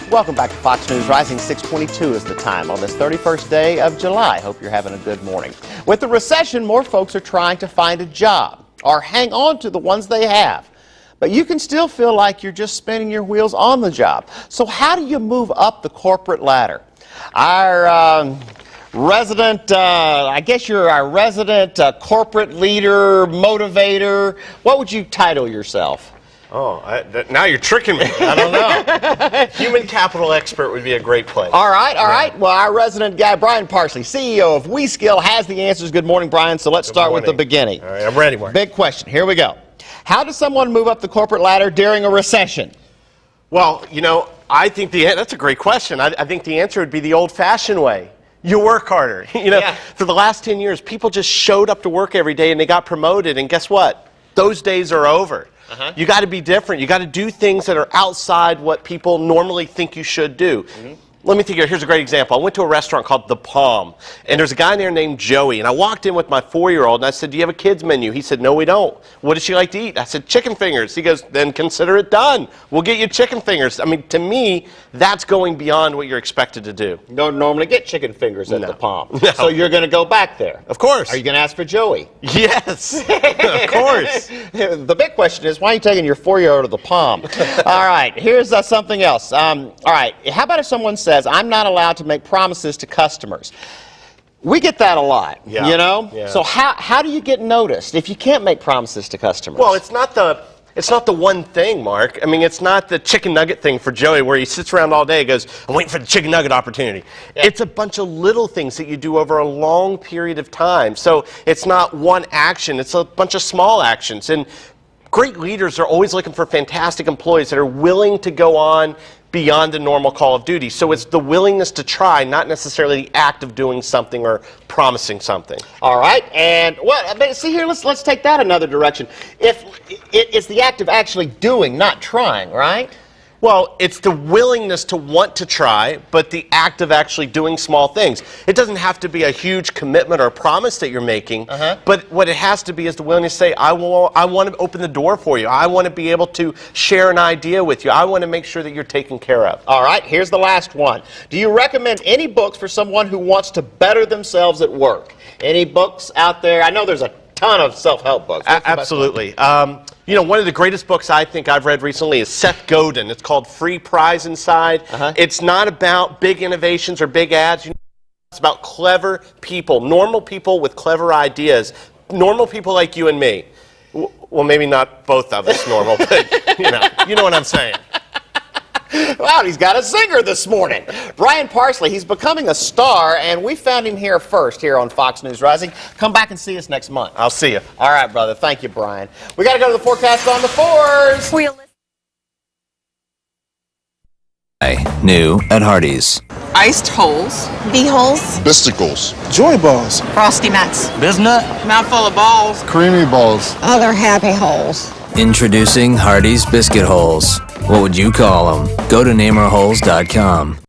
Welcome back to Fox News Rising. 6:22 is the time on this 31st day of July. Hope you're having a good morning. With the recession, more folks are trying to find a job or hang on to the ones they have. But you can still feel like you're just spinning your wheels on the job. So how do you move up the corporate ladder? Our resident, I guess you're our resident corporate leader, motivator. What would you title yourself? Oh, now you're tricking me. I don't know. Human capital expert would be a great place. All right. Well, our resident guy, Brian Parsley, CEO of WeSkill, has the answers. Good morning, Brian. So let's start with the beginning. All right, I'm ready, Mark. Big question. Here we go. How does someone move up the corporate ladder during a recession? Well, I think that's a great question. I think the answer would be the old-fashioned way. You work harder. For the last 10 years, people just showed up to work every day and they got promoted. And guess what? Those days are over. You got to be different. You got to do things that are outside what people normally think you should do. Let me think here. Here's a great example. I went to a restaurant called The Palm, and there's a guy there named Joey, and I walked in with my 4-year-old, and I said, "Do you have a kids menu?" He said, "No, we don't." "What does she like to eat?" I said, "Chicken fingers." He goes, "Then consider it done. We'll get you chicken fingers." I mean, to me, that's going beyond what you're expected to do. You don't normally get chicken fingers at No. The Palm. No. So you're going to go back there. Of course. Are you going to ask for Joey? Yes. Of course. The big question is, why are you taking your 4-year-old to The Palm? All right, here's something else. All right, how about if someone says, "I'm not allowed to make promises to customers"? We get that a lot, Yeah. Yeah. So how do you get noticed if you can't make promises to customers? Well, it's not the one thing, Mark. I mean, it's not the chicken nugget thing for Joey where he sits around all day and goes, "I'm waiting for the chicken nugget opportunity." Yeah. It's a bunch of little things that you do over a long period of time. So it's not one action. It's a bunch of small actions. And great leaders are always looking for fantastic employees that are willing to go on beyond the normal call of duty. So it's the willingness to try, not necessarily the act of doing something or promising something. All right, and see here, let's take that another direction. If it's the act of actually doing, not trying, right? Well, it's the willingness to want to try, but the act of actually doing small things. It doesn't have to be a huge commitment or promise that you're making, but what it has to be is the willingness to say, I want to open the door for you. I want to be able to share an idea with you. I want to make sure that you're taken care of. All right, here's the last one. Do you recommend any books for someone who wants to better themselves at work? Any books out there? I know there's a ton of self-help books. Absolutely. One of the greatest books I think I've read recently is Seth Godin. It's called Free Prize Inside. It's not about big innovations or big ads. It's about clever people, normal people with clever ideas, normal people like you and me. Well, maybe not both of us normal, but you know what I'm saying. Wow, he's got a zinger this morning. Brian Parsley, he's becoming a star, and we found him here first, here on Fox News Rising. Come back and see us next month. I'll see you. All right, brother. Thank you, Brian. We got to go to the forecast on the 4s. New at Hardee's. Iced holes, B-holes, Bisticles, Joy Balls, Frosty Nuts, Biznut. mouthful of balls. Creamy Balls. other happy holes. Introducing Hardee's Biscuit Holes. What would you call them? Go to namerholes.com.